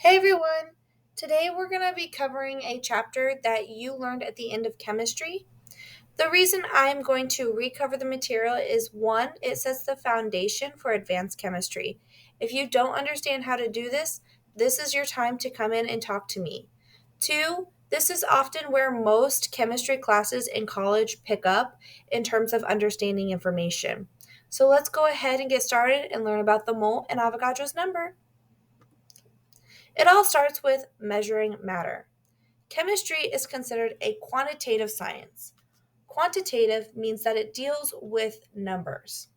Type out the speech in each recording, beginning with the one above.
Hey everyone! Today we're going to be covering a chapter that you learned at the end of chemistry. The reason I'm going to recover the material is one, it sets the foundation for advanced chemistry. If you don't understand how to do this, this is your time to come in and talk to me. Two, this is often where most chemistry classes in college pick up in terms of understanding information. So let's go ahead and get started and learn about the mole and Avogadro's number. It all starts with measuring matter. Chemistry is considered a quantitative science. Quantitative means that it deals with numbers.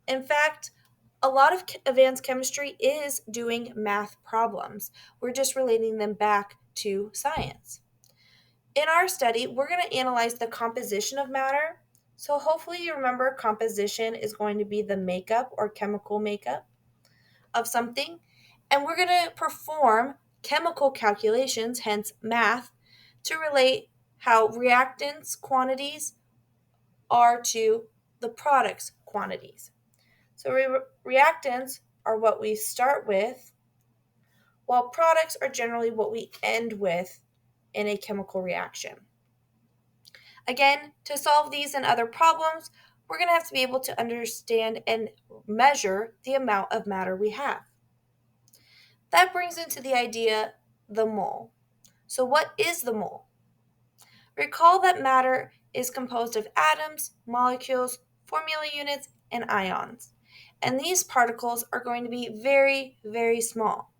In fact, a lot of advanced chemistry is doing math problems. We're just relating them back to science. In our study, we're going to analyze the composition of matter. So hopefully you remember composition is going to be the makeup or chemical makeup of something, and we're going to perform chemical calculations, hence math, to relate how reactants quantities are to the products quantities. So reactants are what we start with, while products are generally what we end with in a chemical reaction. Again, to solve these and other problems, we're going to have to be able to understand and measure the amount of matter we have. That brings into the idea the mole. So, what is the mole? Recall that matter is composed of atoms, molecules, formula units, and ions. And these particles are going to be very, very small.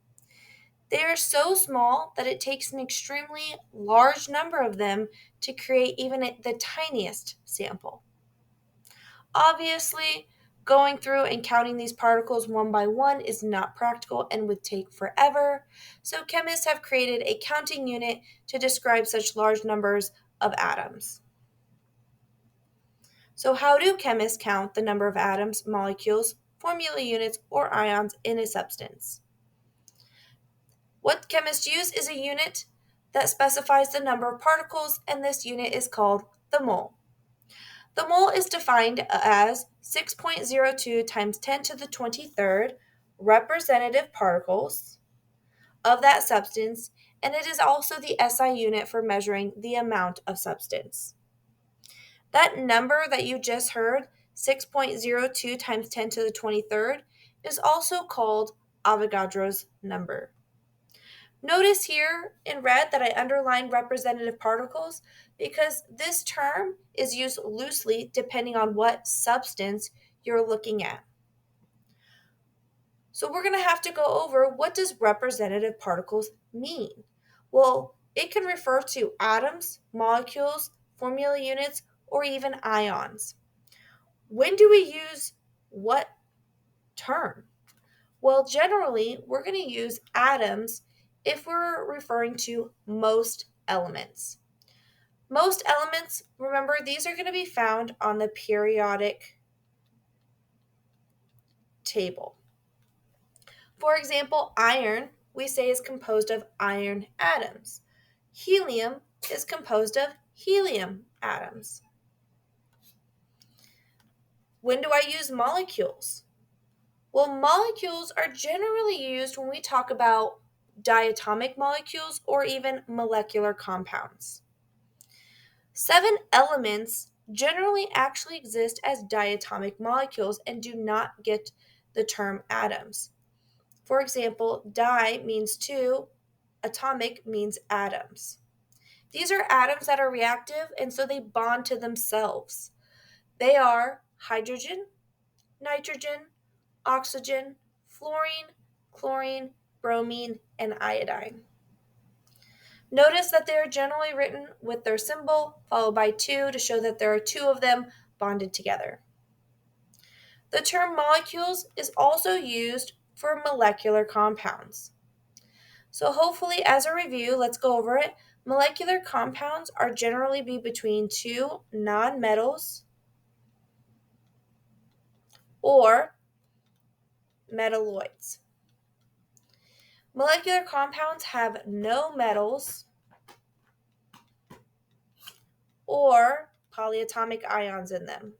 They are so small that it takes an extremely large number of them to create even the tiniest sample. Obviously, going through and counting these particles one by one is not practical and would take forever, so chemists have created a counting unit to describe such large numbers of atoms. So, how do chemists count the number of atoms, molecules, formula units, or ions in a substance? What chemists use is a unit that specifies the number of particles, and this unit is called the mole. The mole is defined as 6.02 times 10 to the 23rd representative particles of that substance, and it is also the SI unit for measuring the amount of substance. That number that you just heard, 6.02 times 10 to the 23rd, is also called Avogadro's number. Notice here in red that I underlined representative particles because this term is used loosely depending on what substance you're looking at. So we're going to have to go over, what does representative particles mean? Well, it can refer to atoms, molecules, formula units, or even ions. When do we use what term? Well, generally, we're going to use atoms if we're referring to most elements. Most elements, remember, these are going to be found on the periodic table. For example, iron, we say, is composed of iron atoms. Helium is composed of helium atoms. When do I use molecules? Well, molecules are generally used when we talk about diatomic molecules or even molecular compounds. 7 elements generally actually exist as diatomic molecules and do not get the term atoms. For example, di means 2, atomic means atoms. These are atoms that are reactive and so they bond to themselves. They are hydrogen, nitrogen, oxygen, fluorine, chlorine, bromine, and iodine. Notice that they are generally written with their symbol followed by 2 to show that there are 2 of them bonded together. The term molecules is also used for molecular compounds. So hopefully, as a review, let's go over it. Molecular compounds are generally be between 2 nonmetals or metalloids. Molecular compounds have no metals or polyatomic ions in them.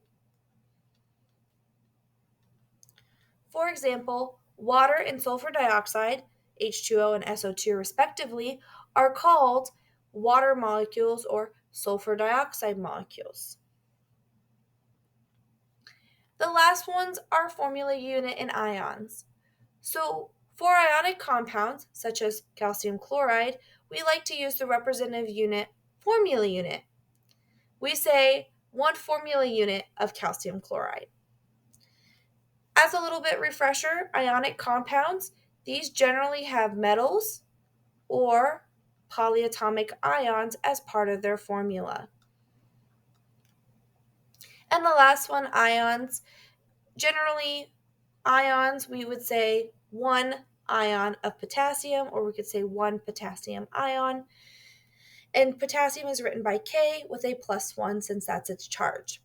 For example, water and sulfur dioxide H2O and SO2 respectively, are called water molecules or sulfur dioxide molecules. The last ones are formula unit and ions. So for ionic compounds, such as calcium chloride, we like to use the representative unit formula unit. We say 1 formula unit of calcium chloride. As a little bit refresher, ionic compounds, these generally have metals or polyatomic ions as part of their formula. And the last one, ions. Generally, ions, we would say 1 ion of potassium, or we could say 1 potassium ion. And potassium is written by K with a +1 since that's its charge.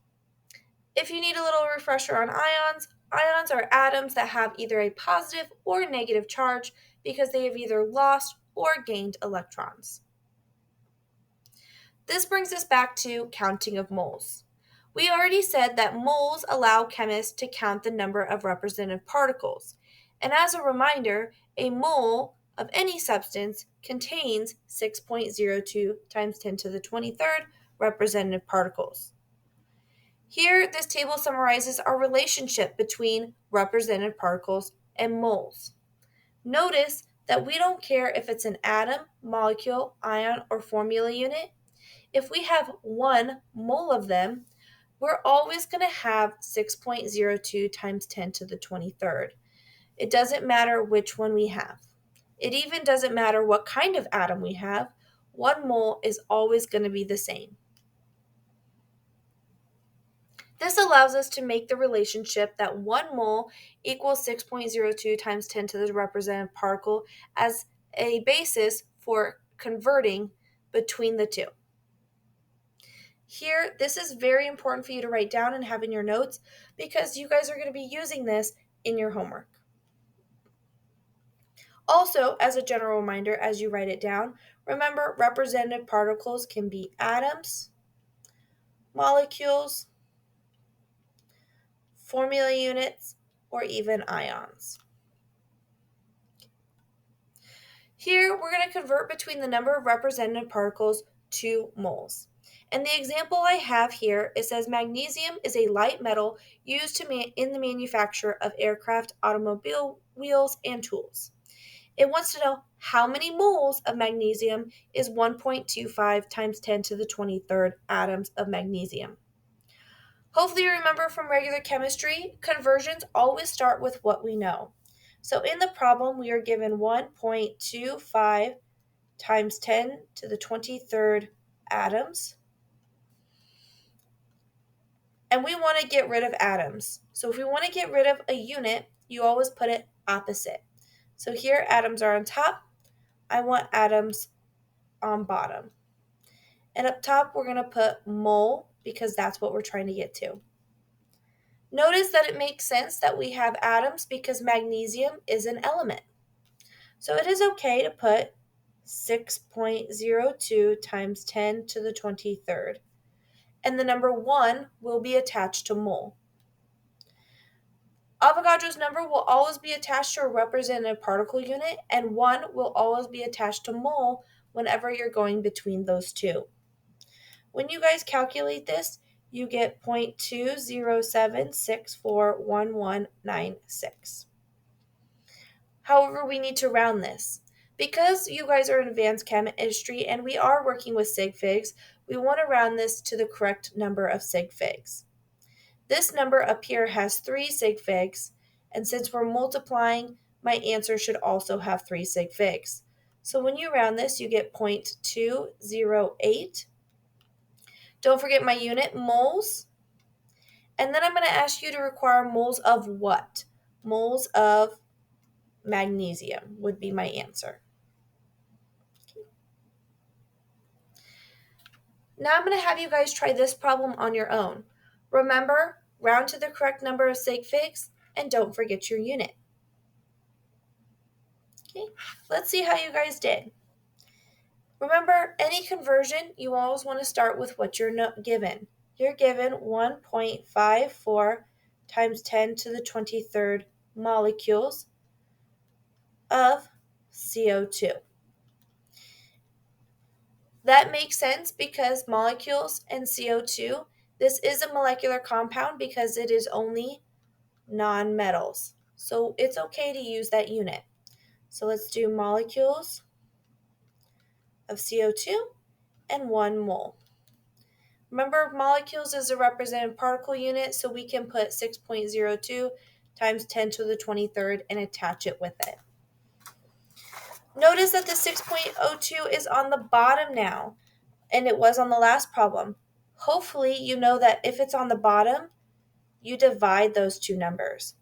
If you need a little refresher on ions, ions are atoms that have either a positive or negative charge because they have either lost or gained electrons. This brings us back to counting of moles. We already said that moles allow chemists to count the number of representative particles. And as a reminder, a mole of any substance contains 6.02 times 10 to the 23rd representative particles. Here, this table summarizes our relationship between representative particles and moles. Notice that we don't care if it's an atom, molecule, ion, or formula unit. If we have 1 mole of them, we're always going to have 6.02 times 10 to the 23rd. It doesn't matter which one we have. It even doesn't matter what kind of atom we have. 1 mole is always going to be the same. This allows us to make the relationship that 1 mole equals 6.02 times 10 to the representative particle as a basis for converting between the two. Here, this is very important for you to write down and have in your notes because you guys are going to be using this in your homework. Also, as a general reminder, as you write it down, remember representative particles can be atoms, molecules, formula units, or even ions. Here, we're going to convert between the number of representative particles to moles. And the example I have here, it says magnesium is a light metal used in the manufacture of aircraft, automobile wheels, and tools. It wants to know how many moles of magnesium is 1.25 times 10 to the 23rd atoms of magnesium. Hopefully you remember from regular chemistry, conversions always start with what we know. So in the problem, we are given 1.25 times 10 to the 23rd atoms. And we want to get rid of atoms. So if we want to get rid of a unit, you always put it opposite. So here atoms are on top. I want atoms on bottom. And up top, we're going to put mole because that's what we're trying to get to. Notice that it makes sense that we have atoms because magnesium is an element. So it is okay to put 6.02 times 10 to the 23rd. And the number 1 will be attached to mole. Avogadro's number will always be attached to a representative particle unit, and 1 will always be attached to mole whenever you're going between those two. When you guys calculate this, you get 0.207641196. However, we need to round this. Because you guys are in advanced chemistry and we are working with sig figs, we want to round this to the correct number of sig figs. This number up here has 3 sig figs, and since we're multiplying, my answer should also have 3 sig figs. So when you round this, you get 0.208. Don't forget my unit, moles. And then I'm going to ask you to require moles of what? Moles of magnesium would be my answer. Now I'm going to have you guys try this problem on your own. Remember, round to the correct number of sig figs, and don't forget your unit. Okay, let's see how you guys did. Remember, any conversion, you always want to start with what you're given. You're given 1.54 times 10 to the 23rd molecules of CO2. That makes sense because molecules and CO2, this is a molecular compound because it is only nonmetals. So it's okay to use that unit. So let's do molecules of CO2 and 1 mole. Remember, molecules is a represented particle unit, so we can put 6.02 times 10 to the 23rd and attach it with it. Notice that the 6.02 is on the bottom now, and it was on the last problem. Hopefully, you know that if it's on the bottom, you divide those two numbers.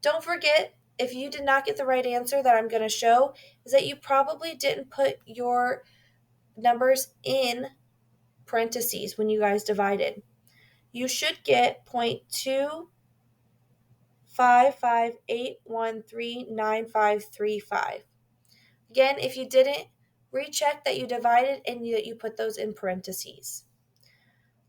Don't forget, if you did not get the right answer that I'm going to show, is that you probably didn't put your numbers in parentheses when you guys divided. You should get 0.25581395535. Again, if you didn't, recheck that you divided and that you put those in parentheses.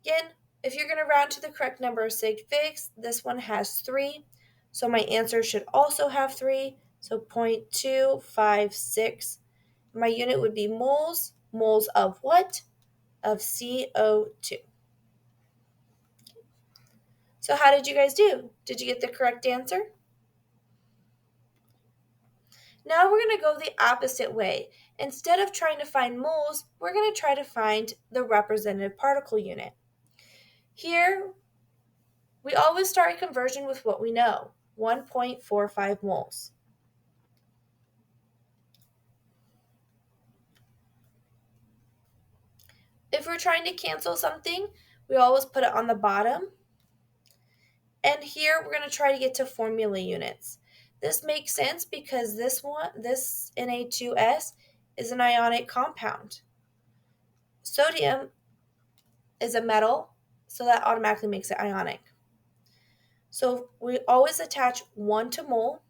Again, if you're going to round to the correct number of sig figs, this one has 3. So my answer should also have 3. So 0.256. My unit would be moles. Moles of what? Of CO2. So how did you guys do? Did you get the correct answer? Now we're going to go the opposite way. Instead of trying to find moles, we're going to try to find the representative particle unit. Here, we always start a conversion with what we know, 1.45 moles. If we're trying to cancel something, we always put it on the bottom. And here we're going to try to get to formula units. This makes sense because this Na2S is an ionic compound. Sodium is a metal, so that automatically makes it ionic. So we always attach 1 to mole,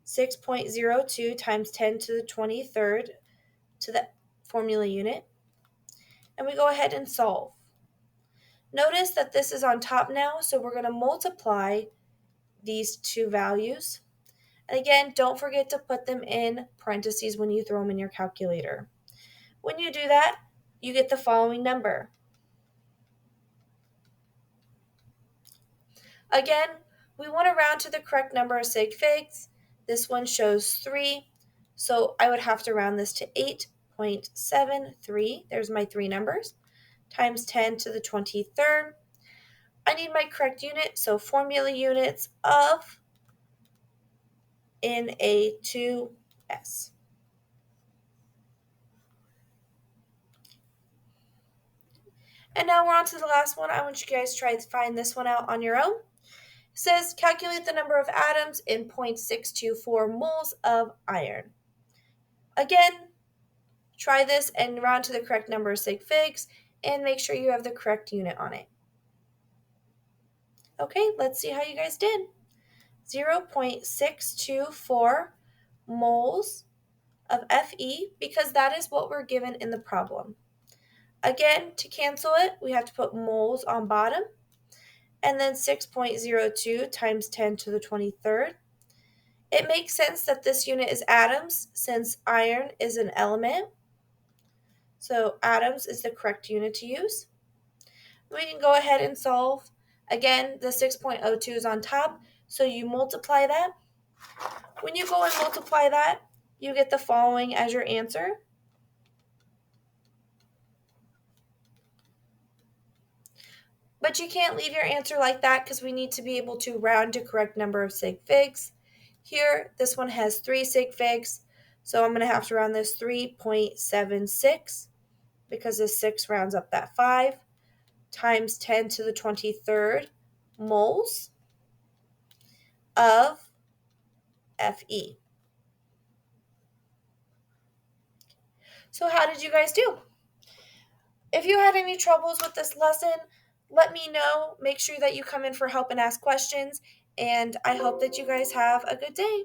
6.02 times 10 to the 23rd to the formula unit, and we go ahead and solve. Notice that this is on top now, so we're going to multiply these two values. And again, don't forget to put them in parentheses when you throw them in your calculator. When you do that, you get the following number. Again, we want to round to the correct number of sig figs. This one shows 3, so I would have to round this to 8.73. There's my 3 numbers, times 10 to the 23rd. I need my correct unit, so formula units of Na2S. And now we're on to the last one. I want you guys to try to find this one out on your own. It says, calculate the number of atoms in 0.624 moles of iron. Again, try this and round to the correct number of sig figs and make sure you have the correct unit on it. Okay, let's see how you guys did. 0.624 moles of Fe, because that is what we're given in the problem. Again, to cancel it, we have to put moles on bottom, and then 6.02 times 10 to the 23rd. It makes sense that this unit is atoms since iron is an element. So atoms is the correct unit to use. We can go ahead and solve. Again, the 6.02 is on top, so you multiply that. When you go and multiply that, you get the following as your answer. But you can't leave your answer like that because we need to be able to round to correct number of sig figs. Here, this one has 3 sig figs, so I'm going to have to round this 3.76 because this 6 rounds up that 5 times 10 to the 23rd moles of Fe. So how did you guys do? If you had any troubles with this lesson, let me know. Make sure that you come in for help and ask questions, and I hope that you guys have a good day.